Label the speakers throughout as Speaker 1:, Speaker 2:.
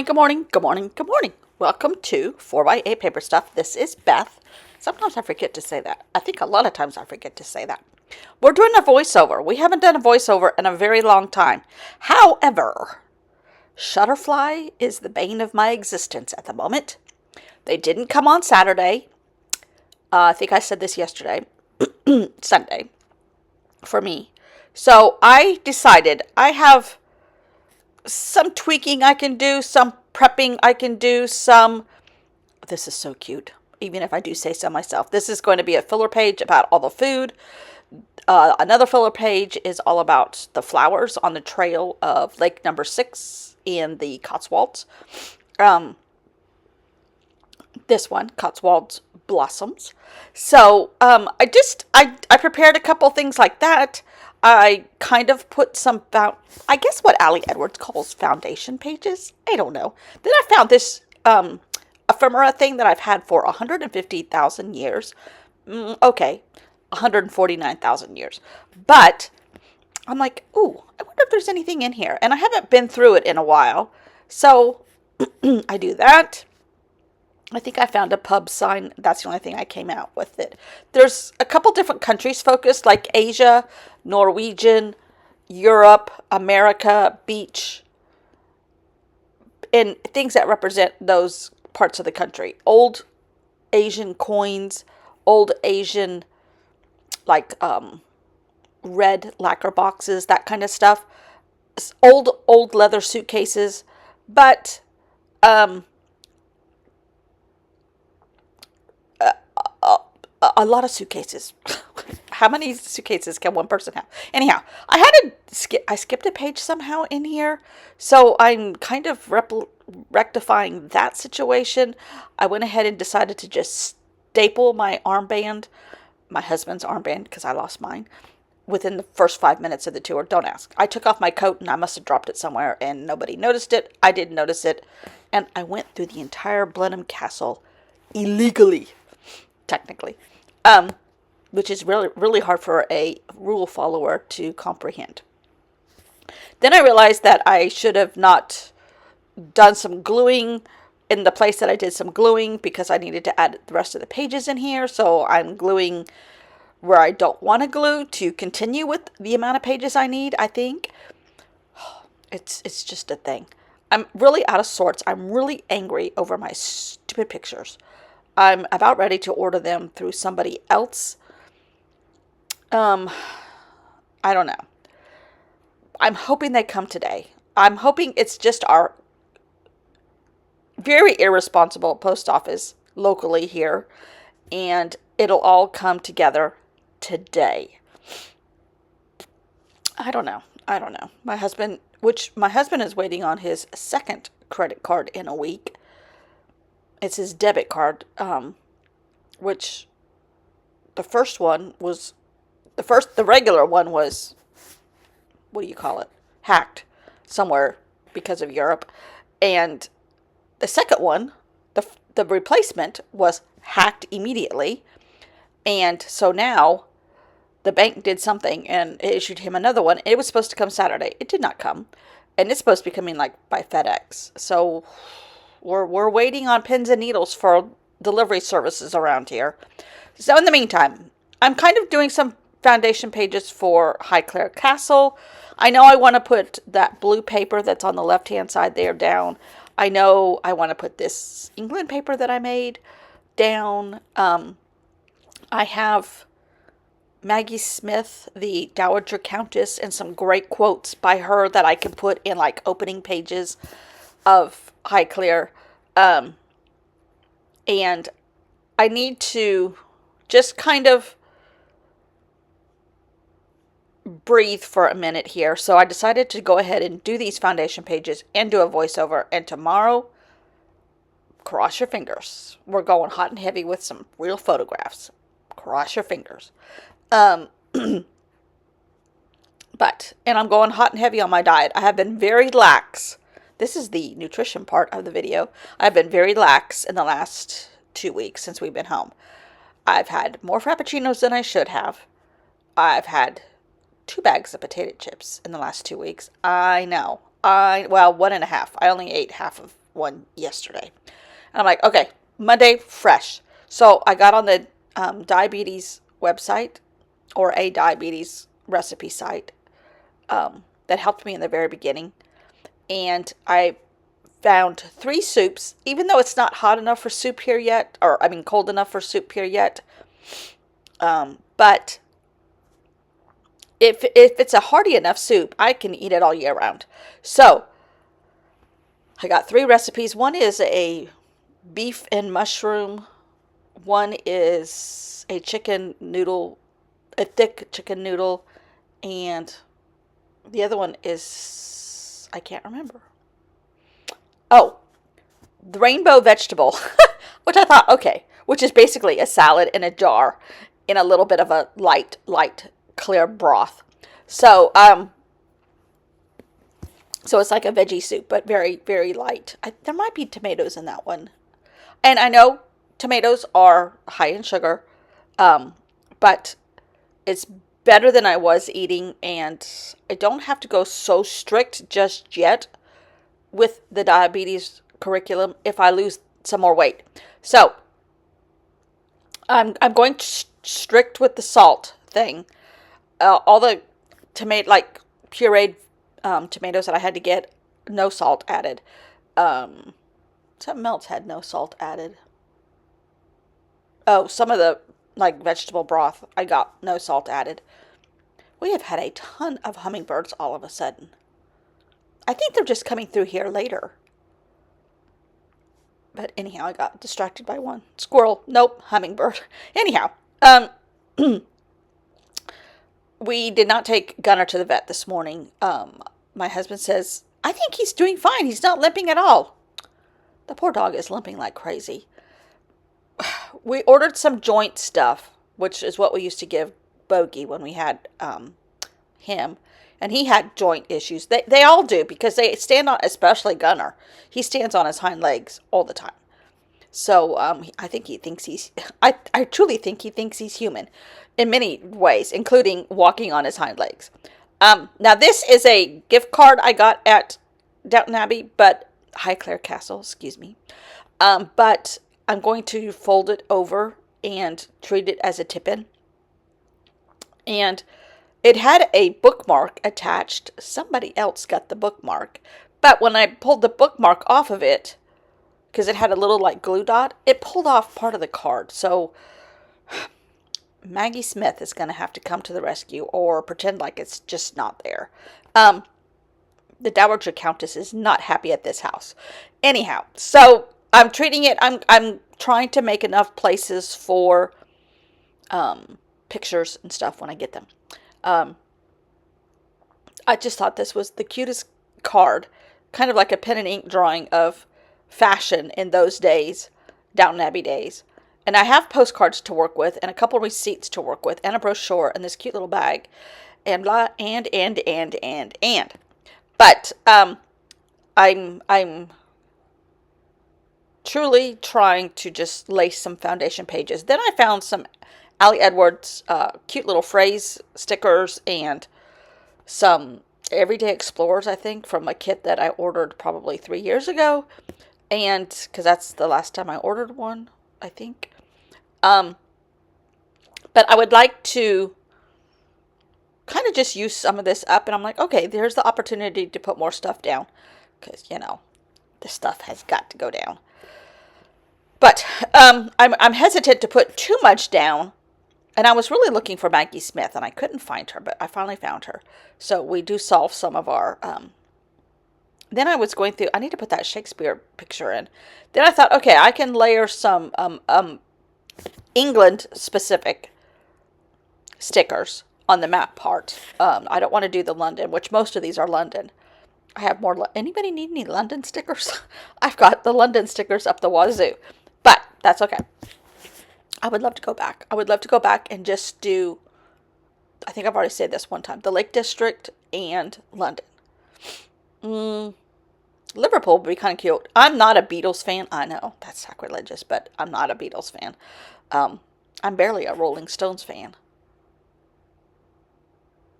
Speaker 1: Good morning, good morning, good morning. Welcome to 4x8 Paper Stuff. This is Beth. Sometimes I forget to say that. I think a lot of times I forget to say that. We're doing a voiceover. We haven't done a voiceover in a very long time. However, Shutterfly is the bane of my existence at the moment. They didn't come on Saturday. I think I said this yesterday. Sunday. For me. So I decided I have some tweaking I can do, some prepping I can do, this is so cute, even if I do say so myself. This is going to be a filler page about all the food. Another filler page is all about the flowers on the trail of Lake Number 6 in the Cotswolds. This one, Cotswolds Blossoms. So I prepared a couple things like that. I kind of put some, I guess what Ali Edwards calls foundation pages. I don't know. Then I found this ephemera thing that I've had for 150,000 years. Okay, 149,000 years. But I'm like, ooh, I wonder if there's anything in here. And I haven't been through it in a while. So I do that. I think I found a pub sign. That's the only thing I came out with it. There's a couple different countries focused, like Asia, Norwegian, Europe, America, beach, and things that represent those parts of the country. Old Asian coins, old Asian, like red lacquer boxes, that kind of stuff. Old leather suitcases, but a lot of suitcases. How many suitcases can one person have? Anyhow, I skipped a page somehow in here, so I'm kind of rectifying that situation. I went ahead and decided to just staple my armband, my husband's armband, because I lost mine, within the first 5 minutes of the tour. Don't ask. I took off my coat and I must have dropped it somewhere and nobody noticed it. I didn't notice it. And I went through the entire Blenheim Castle illegally, technically, which is really, really hard for a rule follower to comprehend. Then I realized that I should have not done some gluing in the place that I did some gluing because I needed to add the rest of the pages in here. So I'm gluing where I don't want to glue to continue with the amount of pages I need, I think. It's just a thing. I'm really out of sorts. I'm really angry over my stupid pictures. I'm about ready to order them through somebody else. I don't know. I'm hoping they come today. I'm hoping it's just our very irresponsible post office locally here, and it'll all come together today. I don't know. My husband is waiting on his second credit card in a week. It's his debit card, which the first one was, the regular one was, what do you call it? Hacked somewhere because of Europe. And the second one, the replacement, was hacked immediately. And so now the bank did something and issued him another one. It was supposed to come Saturday. It did not come. And it's supposed to be coming like by FedEx. So we're waiting on pins and needles for delivery services around here. So in the meantime, I'm kind of doing some foundation pages for Highclere Castle. I know I want to put that blue paper that's on the left-hand side there down. I know I want to put this England paper that I made down. I have Maggie Smith, the Dowager Countess, and some great quotes by her that I can put in like opening pages of Highclere. And I need to just kind of breathe for a minute here. So I decided to go ahead and do these foundation pages and do a voiceover. And tomorrow, cross your fingers. We're going hot and heavy with some real photographs. Cross your fingers. And I'm going hot and heavy on my diet. I have been very lax. This is the nutrition part of the video. I've been very lax in the last 2 weeks since we've been home. I've had more Frappuccinos than I should have. I've had 2 bags of potato chips in the last 2 weeks. I know. Well, 1.5. I only ate half of one yesterday. And I'm like, okay, Monday, fresh. So I got on the diabetes website, or a diabetes recipe site, that helped me in the very beginning. And I found 3 soups, even though it's not hot enough for soup here yet, or I mean cold enough for soup here yet. But if it's a hearty enough soup, I can eat it all year round. So I got 3 recipes. One is a beef and mushroom. One is a chicken noodle, a thick chicken noodle, and the other one is, I can't remember. Oh, the rainbow vegetable, which I thought, okay, which is basically a salad in a jar in a little bit of a light, clear broth. So, so it's like a veggie soup, but very, very light. There might be tomatoes in that one. And I know tomatoes are high in sugar, but it's better than I was eating, and I don't have to go so strict just yet with the diabetes curriculum if I lose some more weight. So I'm going strict with the salt thing. All the pureed tomatoes that I had to get, no salt added. Something else had no salt added. Oh, some of the vegetable broth, I got no salt added. We have had a ton of hummingbirds all of a sudden. I think they're just coming through here later. But anyhow, I got distracted by one. Squirrel, nope, hummingbird. Anyhow, we did not take Gunner to the vet this morning. My husband says, I think he's doing fine. He's not limping at all. The poor dog is limping like crazy. We ordered some joint stuff, which is what we used to give Bogey when we had him. And he had joint issues. They all do, because they stand on, especially Gunner. He stands on his hind legs all the time. So I think he thinks I truly think he thinks he's human in many ways, including walking on his hind legs. Now this is a gift card I got at Downton Abbey, but Highclere Castle, excuse me. But I'm going to fold it over and treat it as a tip-in. And it had a bookmark attached. Somebody else got the bookmark. But when I pulled the bookmark off of it, because it had a little glue dot, it pulled off part of the card. So Maggie Smith is going to have to come to the rescue or pretend like it's just not there. The Dowager Countess is not happy at this house. Anyhow, so I'm treating it. I'm trying to make enough places for pictures and stuff when I get them. I just thought this was the cutest card, kind of like a pen and ink drawing of fashion in those days, Downton Abbey days. And I have postcards to work with, and a couple receipts to work with, and a brochure, and this cute little bag, and blah, and. But I'm truly trying to just lace some foundation pages. Then I found some Ali Edwards cute little phrase stickers and some Everyday Explorers, I think, from a kit that I ordered probably 3 years ago. And because that's the last time I ordered one, I think. But I would like to kind of just use some of this up. And I'm like, okay, there's the opportunity to put more stuff down. Because, this stuff has got to go down. But I'm hesitant to put too much down. And I was really looking for Maggie Smith, and I couldn't find her, but I finally found her. So we do solve some of our... Then I was going through... I need to put that Shakespeare picture in. Then I thought, okay, I can layer some England-specific stickers on the map part. I don't want to do the London, which most of these are London. I have more... Anybody need any London stickers? I've got the London stickers up the wazoo. But that's okay. I would love to go back. I would love to go back and just do, I think I've already said this one time, the Lake District and London. Liverpool would be kind of cute. I'm not a Beatles fan. I know, that's sacrilegious, but I'm not a Beatles fan. I'm barely a Rolling Stones fan.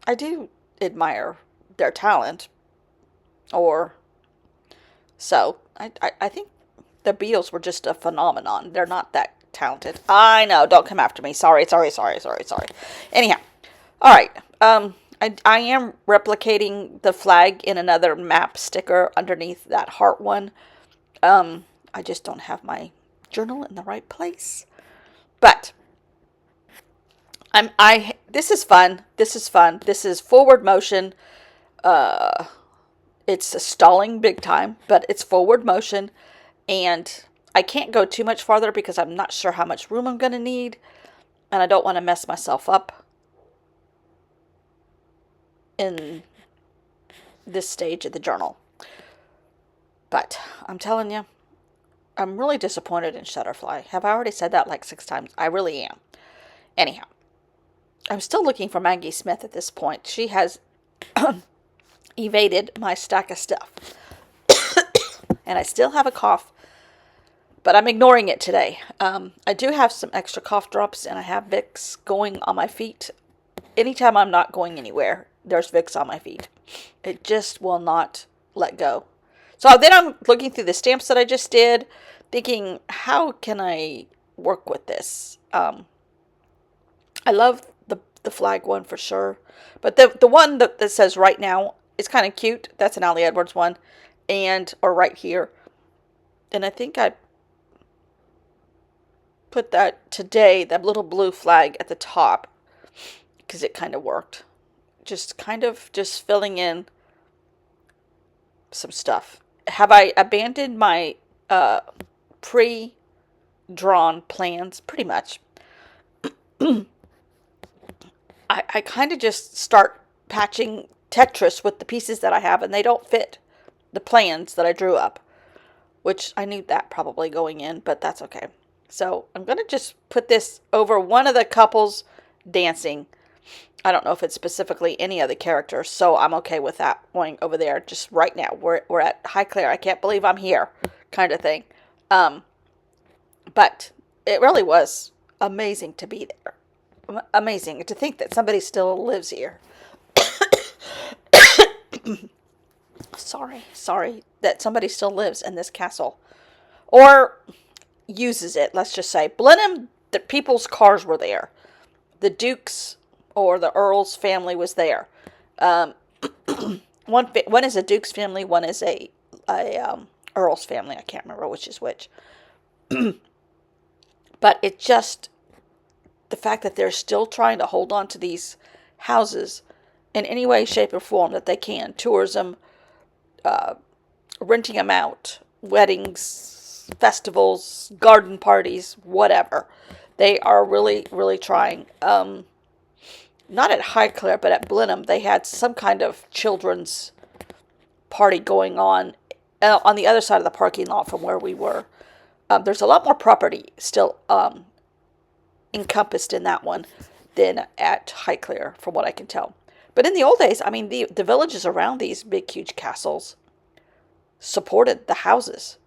Speaker 1: I do admire their talent, or So I think the Beatles were just a phenomenon. They're not that talented. I know. Don't come after me. Sorry, sorry, sorry, sorry, sorry. Anyhow, all right. I am replicating the flag in another map sticker underneath that heart one. I just don't have my journal in the right place. But this is fun. This is fun. This is forward motion. It's stalling big time, but it's forward motion. And I can't go too much farther because I'm not sure how much room I'm going to need. And I don't want to mess myself up in this stage of the journal. But I'm telling you, I'm really disappointed in Shutterfly. Have I already said that like 6 times? I really am. Anyhow, I'm still looking for Maggie Smith at this point. She has evaded my stack of stuff. And I still have a cough, but I'm ignoring it today. I do have some extra cough drops, and I have Vicks going on my feet. Anytime I'm not going anywhere, there's Vicks on my feet. It just will not let go. So then I'm looking through the stamps that I just did, thinking, how can I work with this? I love the flag one for sure. But the one that says right now is kind of cute. That's an Ali Edwards one. Or right here. And I think I put that today, that little blue flag at the top, because it kind of worked. Just filling in some stuff. Have I abandoned my pre-drawn plans? Pretty much. I kind of just start patching Tetris with the pieces that I have, and they don't fit the plans that I drew up, which I knew that probably going in, but that's okay. So I'm going to just put this over one of the couples dancing. I don't know if it's specifically any of the characters, so I'm okay with that going over there just right now. We're at Highclere. I can't believe I'm here kind of thing. But it really was amazing to be there. Amazing to think that somebody still lives here. Sorry that somebody still lives in this castle. Or uses it, let's just say. Blenheim, the people's cars were there. The Duke's or the Earl's family was there. One is a Duke's family, one is a Earl's family. I can't remember which is which. But it just, the fact that they're still trying to hold on to these houses in any way, shape, or form that they can. Tourism, renting them out, weddings, festivals, garden parties, whatever. They are really, really trying. Not at Highclere, but at Blenheim, they had some kind of children's party going on the other side of the parking lot from where we were. There's a lot more property still encompassed in that one than at Highclere, from what I can tell. But in the old days, I mean, the villages around these big, huge castles supported the houses.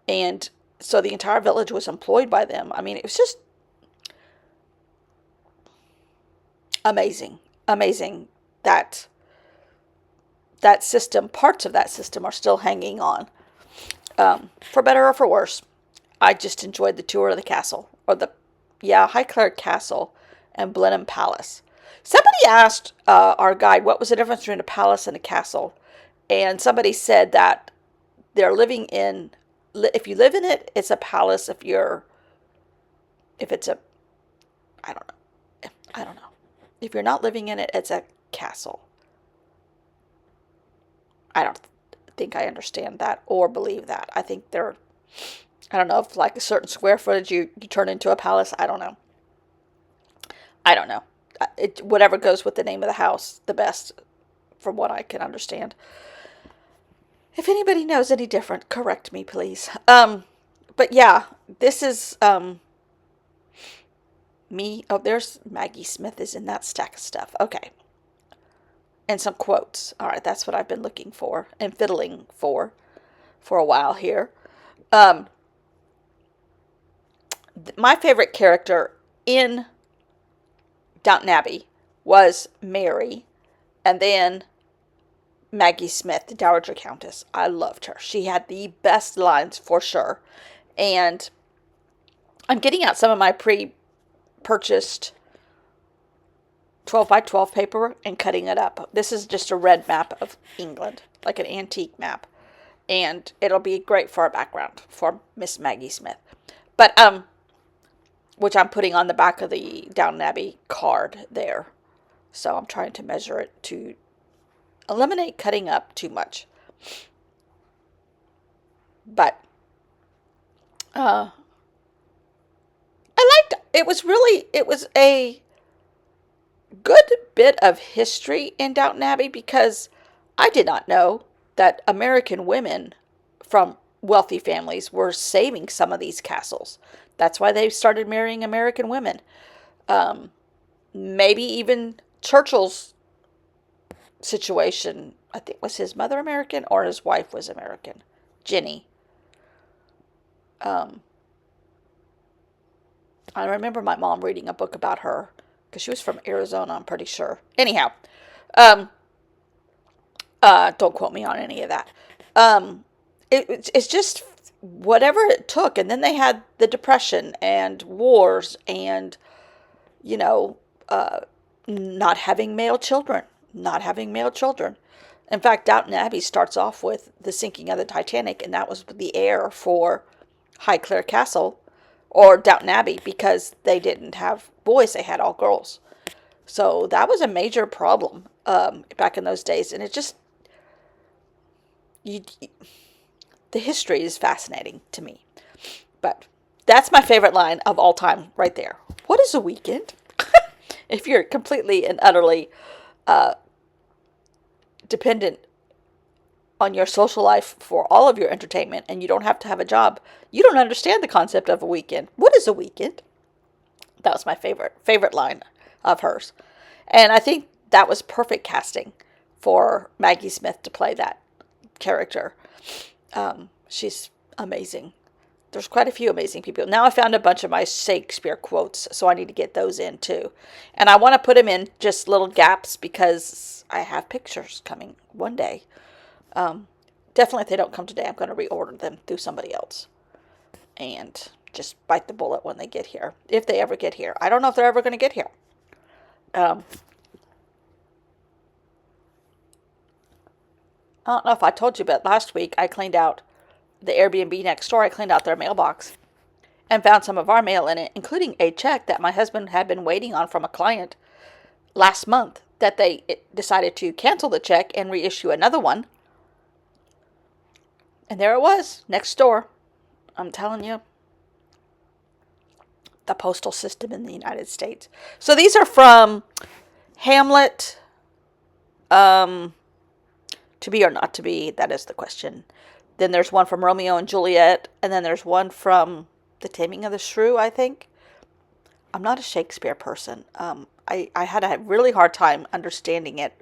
Speaker 1: And so the entire village was employed by them. I mean, it was just amazing that system, parts of that system are still hanging on. For better or for worse, I just enjoyed the tour of the castle, Highclere Castle and Blenheim Palace. Somebody asked our guide what was the difference between a palace and a castle, and somebody said that they're living in. If you live in it, it's a palace. If it's a, I don't know. If you're not living in it, it's a castle. I don't think I understand that or believe that. I think I don't know if like a certain square footage you turn into a palace. I don't know. Whatever goes with the name of the house, the best, from what I can understand. If anybody knows any different, correct me, please. But yeah, this is me. Oh, there's Maggie Smith is in that stack of stuff. Okay. And some quotes. All right, that's what I've been looking for and fiddling for a while here. My favorite character in Downton Abbey was Mary, and then Maggie Smith, the Dowager Countess. I loved her. She had the best lines for sure. And I'm getting out some of my pre-purchased 12 by 12 paper and cutting it up. This is just a red map of England, like an antique map. And it'll be great for a background for Miss Maggie Smith. But, which I'm putting on the back of the Downton Abbey card there. So I'm trying to measure it to eliminate cutting up too much. But, I liked it. It was a good bit of history in Downton Abbey, because I did not know that American women from wealthy families were saving some of these castles. That's why they started marrying American women. Maybe even Churchill's situation, I think, was his mother American or his wife was American? Jenny. I remember my mom reading a book about her, because she was from Arizona, I'm pretty sure. Anyhow, don't quote me on any of that. It's just whatever it took. And then they had the Depression and wars and, not having male children. In fact, Downton Abbey starts off with the sinking of the Titanic, and that was the heir for Highclere Castle or Downton Abbey, because they didn't have boys, they had all girls. So that was a major problem back in those days. And it just, the history is fascinating to me. But that's my favorite line of all time right there. What is a weekend? If you're completely and utterly dependent on your social life for all of your entertainment and you don't have to have a job, you don't understand the concept of a weekend. What is a weekend? That was my favorite line of hers. And I think that was perfect casting for Maggie Smith to play that character. She's amazing. There's quite a few amazing people. Now I found a bunch of my Shakespeare quotes, so I need to get those in too. And I want to put them in just little gaps, because I have pictures coming one day. Definitely if they don't come today, I'm going to reorder them through somebody else. And just bite the bullet when they get here. If they ever get here. I don't know if they're ever going to get here. I don't know if I told you, but last week I cleaned out the Airbnb next door. I cleaned out their mailbox and found some of our mail in it, including a check that my husband had been waiting on from a client last month, that they decided to cancel the check and reissue another one. And there it was, next door. I'm telling you, the postal system in the United States. So these are from Hamlet, to be or not to be, that is the question. Then there's one from Romeo and Juliet, and then there's one from The Taming of the Shrew, I think. I'm not a Shakespeare person. I had a really hard time understanding it,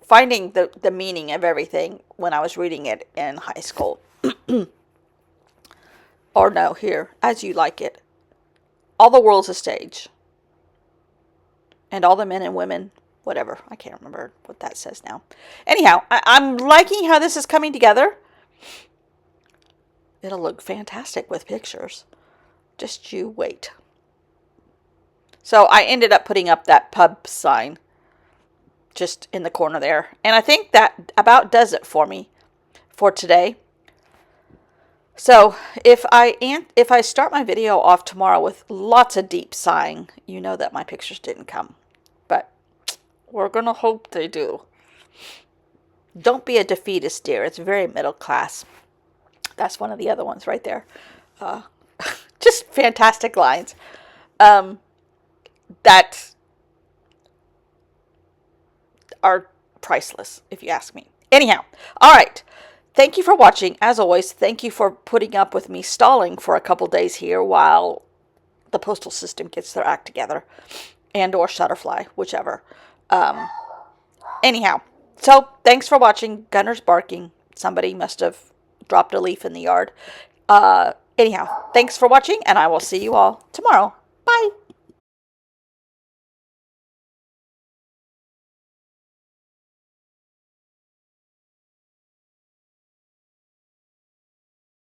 Speaker 1: finding the meaning of everything when I was reading it in high school. Or no, here, As You Like It. All the world's a stage. And all the men and women, whatever. I can't remember what that says now. Anyhow, I'm liking how this is coming together. It'll look fantastic with pictures. Just you wait. So I ended up putting up that pub sign just in the corner there. And I think that about does it for me for today. So if I start my video off tomorrow with lots of deep sighing, you know that my pictures didn't come. But we're going to hope they do. Don't be a defeatist, dear. It's very middle class. That's one of the other ones right there. Just fantastic lines. That are priceless, if you ask me. Anyhow, all right. Thank you for watching. As always, thank you for putting up with me stalling for a couple days here while the postal system gets their act together. And or Shutterfly, whichever. Anyhow, so thanks for watching. Gunner's barking. Somebody must have dropped a leaf in the yard. Anyhow, thanks for watching, and I will see you all tomorrow.